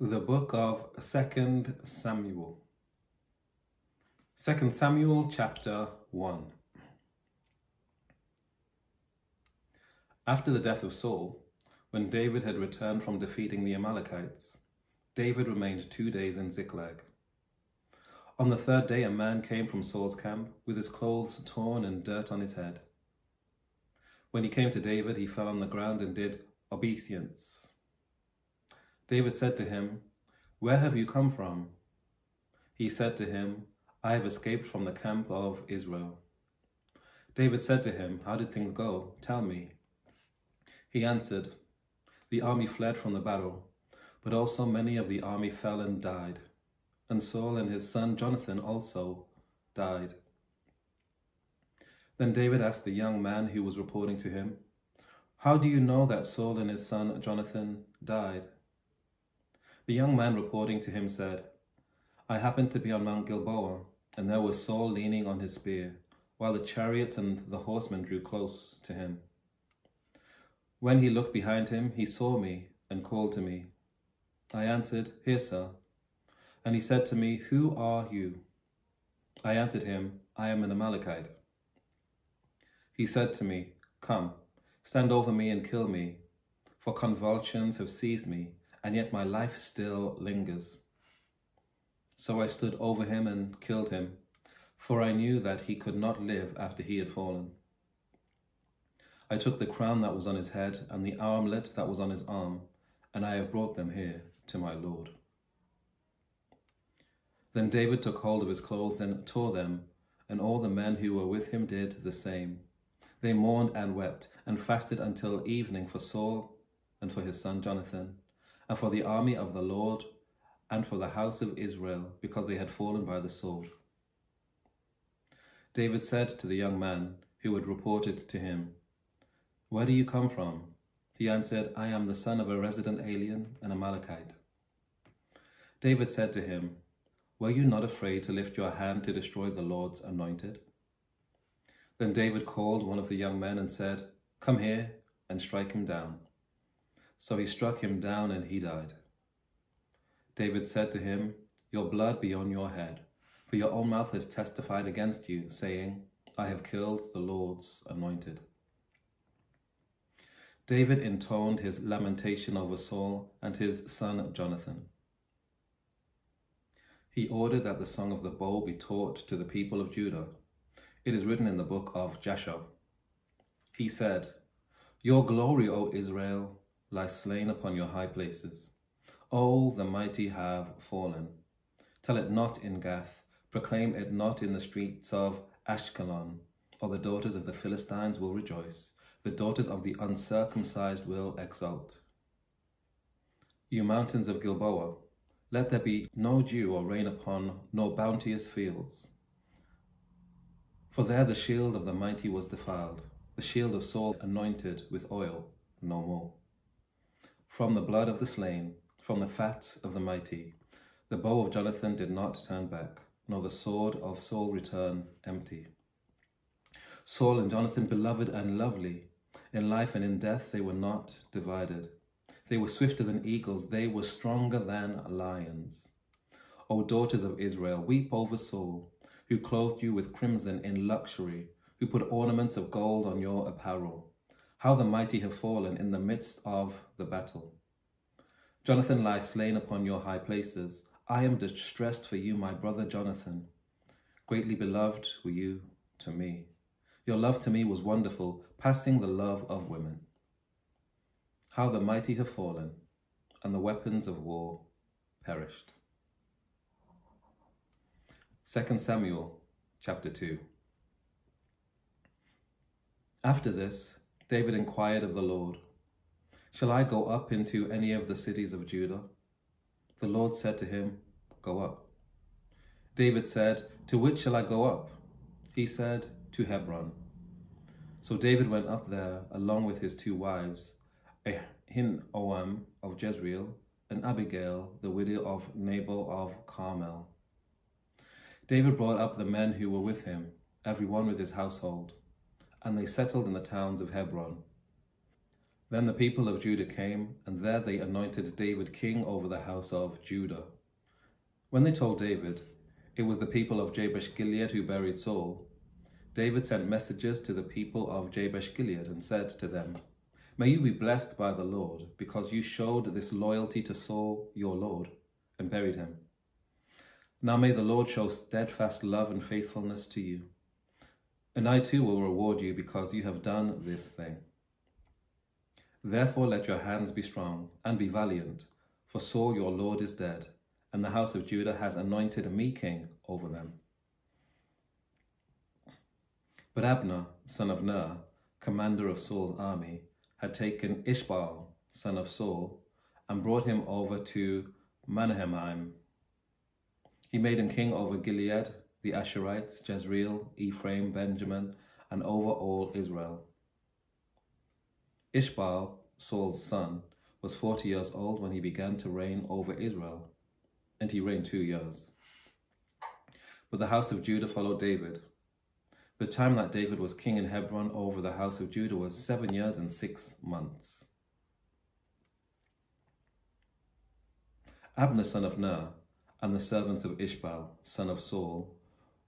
The book of 2 Samuel. 2 Samuel chapter 1. After the death of Saul, when David had returned from defeating the Amalekites, David remained 2 days in Ziklag. On the third day, a man came from Saul's camp with his clothes torn and dirt on his head. When he came to David, he fell on the ground and did obeisance. David said to him, "Where have you come from?" He said to him, "I have escaped from the camp of Israel." David said to him, "How did things go? Tell me." He answered, "The army fled from the battle, but also many of the army fell and died, and Saul and his son Jonathan also died." Then David asked the young man who was reporting to him, "How do you know that Saul and his son Jonathan died?" The young man reporting to him said, "I happened to be on Mount Gilboa, and there was Saul leaning on his spear, while the chariots and the horsemen drew close to him. When he looked behind him, he saw me and called to me. I answered, 'Here, sir.' And he said to me, 'Who are you?' I answered him, 'I am an Amalekite.' He said to me, 'Come, stand over me and kill me, for convulsions have seized me, and yet my life still lingers.' So I stood over him and killed him, for I knew that he could not live after he had fallen. I took the crown that was on his head and the armlet that was on his arm, and I have brought them here to my Lord." Then David took hold of his clothes and tore them, and all the men who were with him did the same. They mourned and wept and fasted until evening for Saul and for his son Jonathan, and for the army of the Lord, and for the house of Israel, because they had fallen by the sword. David said to the young man who had reported to him, "Where do you come from?" He answered, "I am the son of a resident alien, an Amalekite." David said to him, "Were you not afraid to lift your hand to destroy the Lord's anointed?" Then David called one of the young men and said, "Come here and strike him down." So he struck him down and he died. David said to him, "Your blood be on your head, for your own mouth has testified against you, saying, 'I have killed the Lord's anointed.'" David intoned his lamentation over Saul and his son Jonathan. He ordered that the song of the bow be taught to the people of Judah. It is written in the book of Jasher. He said, "Your glory, O Israel, lies slain upon your high places. O, the mighty have fallen. Tell it not in Gath, proclaim it not in the streets of Ashkelon, or the daughters of the Philistines will rejoice, the daughters of the uncircumcised will exult. You mountains of Gilboa, let there be no dew or rain upon nor bounteous fields. For there the shield of the mighty was defiled, the shield of Saul anointed with oil no more. From the blood of the slain, from the fat of the mighty, the bow of Jonathan did not turn back, nor the sword of Saul return empty. Saul and Jonathan, beloved and lovely, in life and in death they were not divided. They were swifter than eagles, they were stronger than lions. O daughters of Israel, weep over Saul, who clothed you with crimson in luxury, who put ornaments of gold on your apparel. How the mighty have fallen in the midst of the battle. Jonathan lies slain upon your high places. I am distressed for you, my brother Jonathan. Greatly beloved were you to me. Your love to me was wonderful, passing the love of women. How the mighty have fallen, and the weapons of war perished." 2 Samuel chapter 2. After this, David inquired of the Lord, "Shall I go up into any of the cities of Judah?" The Lord said to him, "Go up." David said, "To which shall I go up?" He said, "To Hebron." So David went up there along with his 2 wives, Ahinoam of Jezreel, and Abigail, the widow of Nabal of Carmel. David brought up the men who were with him, every one with his household, and they settled in the towns of Hebron. Then the people of Judah came, and there they anointed David king over the house of Judah. When they told David it was the people of Jabesh-Gilead who buried Saul, David sent messengers to the people of Jabesh-Gilead and said to them, "May you be blessed by the Lord, because you showed this loyalty to Saul, your Lord, and buried him. Now may the Lord show steadfast love and faithfulness to you. And I too will reward you because you have done this thing. Therefore let your hands be strong and be valiant, for Saul your Lord is dead, and the house of Judah has anointed me king over them." But Abner, son of Ner, commander of Saul's army, had taken Ishbaal, son of Saul, and brought him over to Mahanaim. He made him king over Gilead, the Asherites, Jezreel, Ephraim, Benjamin, and over all Israel. Ishbaal, Saul's son, was 40 years old when he began to reign over Israel, and he reigned 2 years. But the house of Judah followed David. The time that David was king in Hebron over the house of Judah was 7 years and 6 months. Abner, son of Ner, and the servants of Ishbaal, son of Saul,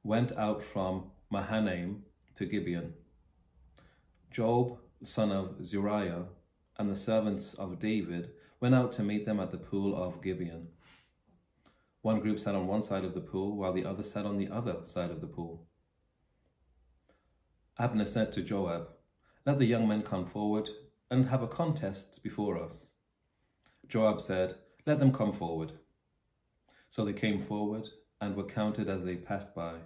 went out from Mahanaim to Gibeon. Joab, son of Zeruiah, and the servants of David went out to meet them at the pool of Gibeon. One group sat on one side of the pool, while the other sat on the other side of the pool. Abner said to Joab, "Let the young men come forward and have a contest before us." Joab said, "Let them come forward." So they came forward and were counted as they passed by,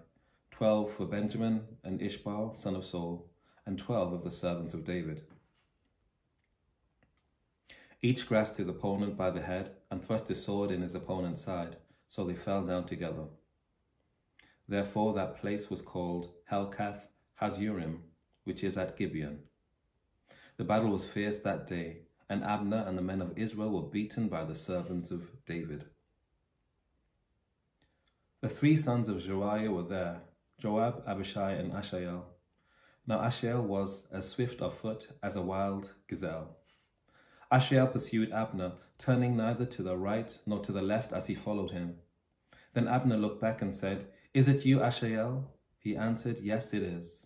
12 for Benjamin and Ishbaal, son of Saul, and 12 of the servants of David. Each grasped his opponent by the head and thrust his sword in his opponent's side, so they fell down together. Therefore that place was called Helkath Hazurim, which is at Gibeon. The battle was fierce that day, and Abner and the men of Israel were beaten by the servants of David. The 3 sons of Zeruiah were there, Joab, Abishai, and Asahel. Now Asahel was as swift of foot as a wild gazelle. Asahel pursued Abner, turning neither to the right nor to the left as he followed him. Then Abner looked back and said, "Is it you, Asahel?" He answered, "Yes, it is."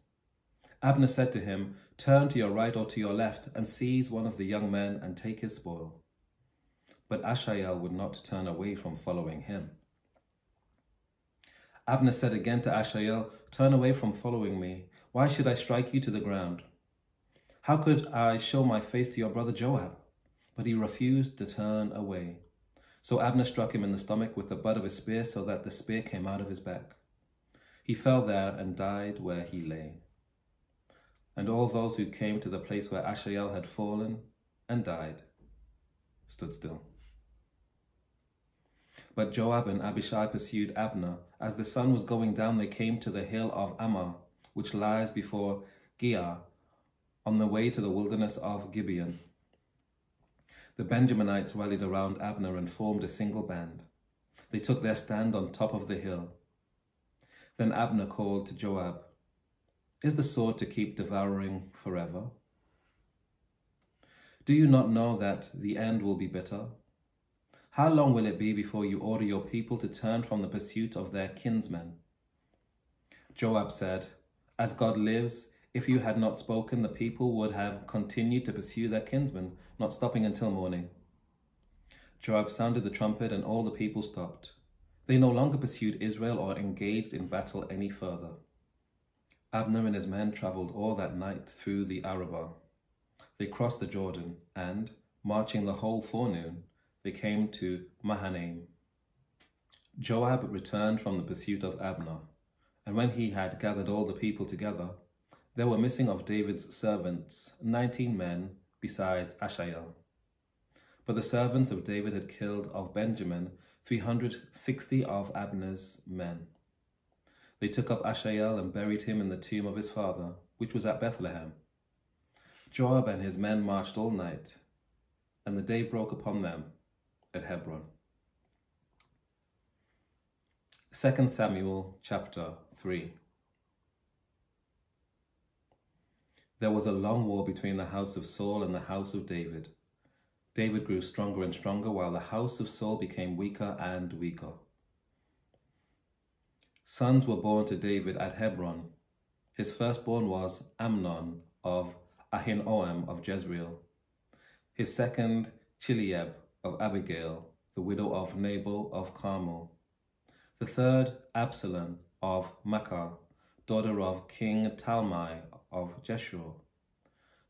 Abner said to him, "Turn to your right or to your left and seize one of the young men and take his spoil." But Asahel would not turn away from following him. Abner said again to Asahel, "Turn away from following me. Why should I strike you to the ground? How could I show my face to your brother Joab?" But he refused to turn away. So Abner struck him in the stomach with the butt of his spear, so that the spear came out of his back. He fell there and died where he lay. And all those who came to the place where Asahel had fallen and died stood still. But Joab and Abishai pursued Abner. As the sun was going down, they came to the hill of Ammah, which lies before Giah, on the way to the wilderness of Gibeon. The Benjaminites rallied around Abner and formed a single band. They took their stand on top of the hill. Then Abner called to Joab, "Is the sword to keep devouring forever? Do you not know that the end will be bitter? How long will it be before you order your people to turn from the pursuit of their kinsmen?" Joab said, "As God lives, if you had not spoken, the people would have continued to pursue their kinsmen, not stopping until morning." Joab sounded the trumpet, and all the people stopped. They no longer pursued Israel or engaged in battle any further. Abner and his men traveled all that night through the Arabah. They crossed the Jordan, and, marching the whole forenoon, they came to Mahanaim. Joab returned from the pursuit of Abner, and when he had gathered all the people together, there were missing of David's servants 19 men besides Asahel. But the servants of David had killed of Benjamin 360 of Abner's men. They took up Asahel and buried him in the tomb of his father, which was at Bethlehem. Joab and his men marched all night, and the day broke upon them at Hebron. 2 Samuel chapter 3. There was a long war between the house of Saul and the house of David. David grew stronger and stronger, while the house of Saul became weaker and weaker. Sons were born to David at Hebron. His firstborn was Amnon of Ahinoam of Jezreel. His second, Chileab of Abigail, the widow of Nabal of Carmel. The third, Absalom of Maacah, daughter of King Talmai of Jeshurun.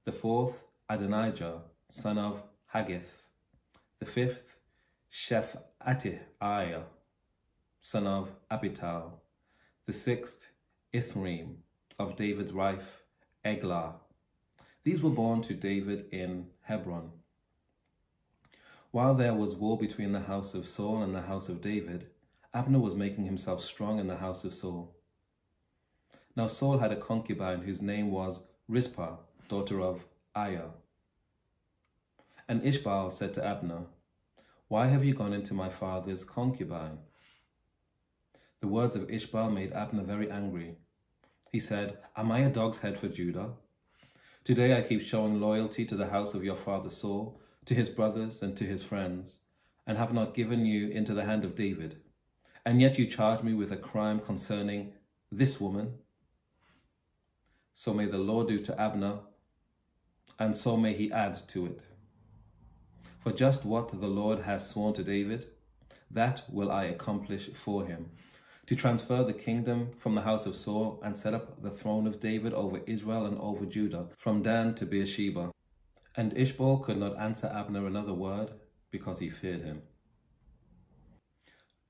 The fourth, Adonijah, son of Haggith. The fifth, Shephatiah, son of Abital. The sixth, Ithream, of David's wife, Eglah. These were born to David in Hebron. While there was war between the house of Saul and the house of David, Abner was making himself strong in the house of Saul. Now Saul had a concubine whose name was Rizpah, daughter of Aiah. And Ishbaal said to Abner, "Why have you gone into my father's concubine?" The words of Ishbaal made Abner very angry. He said, "Am I a dog's head for Judah? Today I keep showing loyalty to the house of your father Saul, to his brothers and to his friends, and have not given you into the hand of David. And yet you charge me with a crime concerning this woman. So may the Lord do to Abner, and so may he add to it. For just what the Lord has sworn to David, that will I accomplish for him, to transfer the kingdom from the house of Saul and set up the throne of David over Israel and over Judah, from Dan to Beersheba." And Ishbaal could not answer Abner another word, because he feared him.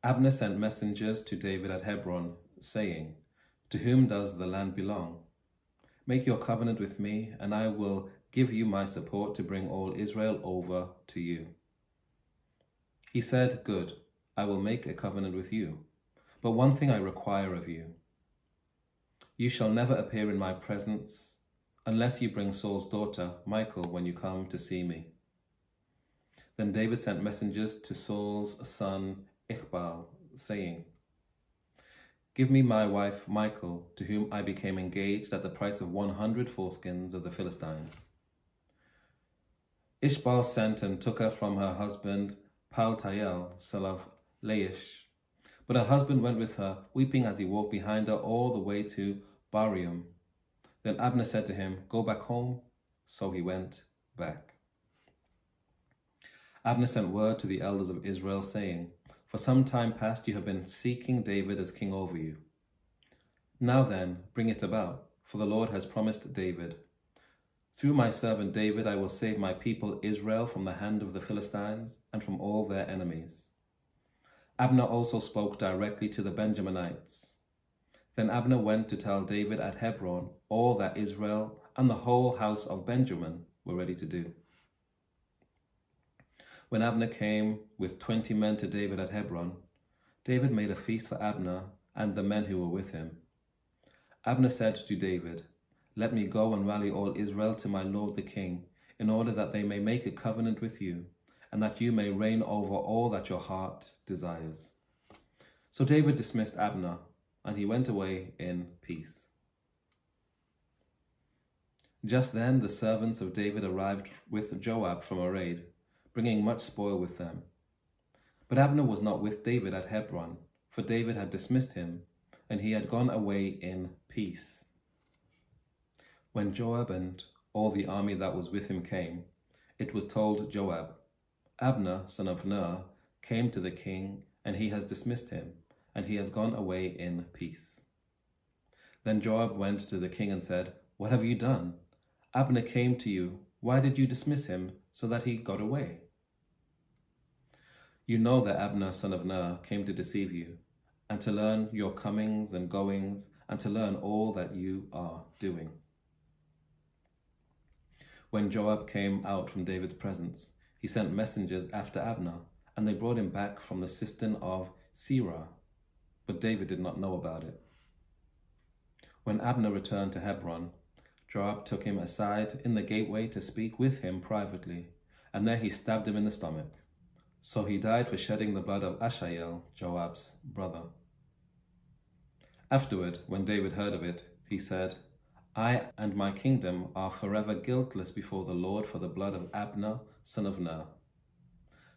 Abner sent messengers to David at Hebron, saying, "To whom does the land belong? Make your covenant with me, and I will give you my support to bring all Israel over to you." He said, "Good, I will make a covenant with you. But one thing I require of you. You shall never appear in my presence unless you bring Saul's daughter, Michal, when you come to see me." Then David sent messengers to Saul's son, Ishbaal, saying, "Give me my wife, Michal, to whom I became engaged at the price of 100 foreskins of the Philistines." Ishbaal sent and took her from her husband, Paltiel, son of Laish. But her husband went with her, weeping as he walked behind her all the way to Barium. Then Abner said to him, "Go back home." So he went back. Abner sent word to the elders of Israel, saying, "For some time past you have been seeking David as king over you. Now then, bring it about, for the Lord has promised David, 'Through my servant David I will save my people Israel from the hand of the Philistines and from all their enemies.'" Abner also spoke directly to the Benjaminites. Then Abner went to tell David at Hebron all that Israel and the whole house of Benjamin were ready to do. When Abner came with 20 men to David at Hebron, David made a feast for Abner and the men who were with him. Abner said to David, "Let me go and rally all Israel to my lord the king, in order that they may make a covenant with you, and that you may reign over all that your heart desires." So David dismissed Abner, and he went away in peace. Just then the servants of David arrived with Joab from a raid, bringing much spoil with them. But Abner was not with David at Hebron, for David had dismissed him, and he had gone away in peace. When Joab and all the army that was with him came, it was told Joab, "Abner, son of Ner, came to the king, and he has dismissed him, and he has gone away in peace." Then Joab went to the king and said, "What have you done? Abner came to you. Why did you dismiss him so that he got away?" "You know that Abner, son of Ner, came to deceive you, and to learn your comings and goings, and to learn all that you are doing." When Joab came out from David's presence, he sent messengers after Abner, and they brought him back from the cistern of Sirah. But David did not know about it. When Abner returned to Hebron, Joab took him aside in the gateway to speak with him privately, and there he stabbed him in the stomach. So he died for shedding the blood of Asahel, Joab's brother. Afterward, when David heard of it, he said, I and my kingdom are forever guiltless before the Lord for the blood of Abner, son of Ner.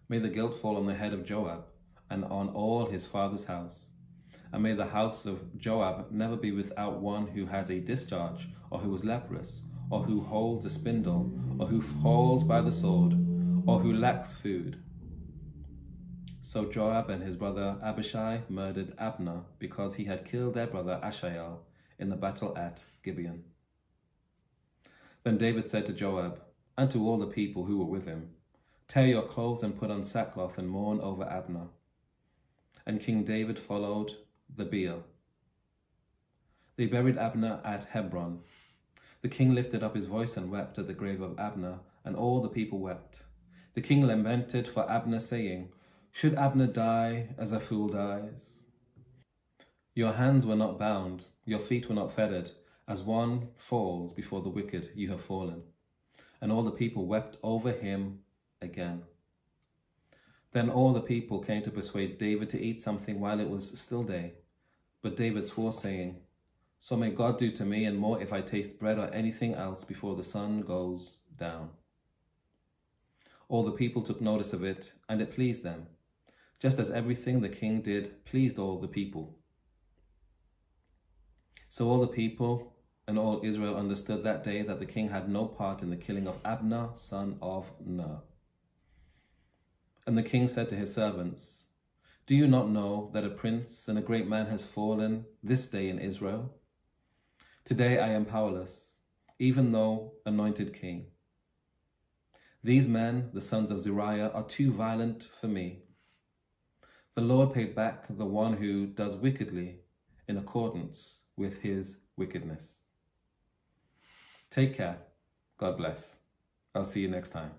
May the guilt fall on the head of Joab and on all his father's house. And may the house of Joab never be without one who has a discharge, or who is leprous, or who holds a spindle, or who falls by the sword, or who lacks food. So Joab and his brother Abishai murdered Abner because he had killed their brother Asahel in the battle at Gibeon. Then David said to Joab and to all the people who were with him, "Tear your clothes and put on sackcloth and mourn over Abner." And King David followed the bier. They buried Abner at Hebron. The king lifted up his voice and wept at the grave of Abner, and all the people wept. The king lamented for Abner, saying, "Should Abner die as a fool dies? Your hands were not bound, your feet were not fettered. As one falls before the wicked, you have fallen." And all the people wept over him again. Then all the people came to persuade David to eat something while it was still day. But David swore, saying, "So may God do to me and more if I taste bread or anything else before the sun goes down." All the people took notice of it, and it pleased them, just as everything the king did pleased all the people. So all the people and all Israel understood that day that the king had no part in the killing of Abner, son of Ner. And the king said to his servants, "Do you not know that a prince and a great man has fallen this day in Israel? Today I am powerless, even though anointed king. These men, the sons of Zeruiah, are too violent for me. The Lord paid back the one who does wickedly in accordance with his wickedness." Take care. God bless. I'll see you next time.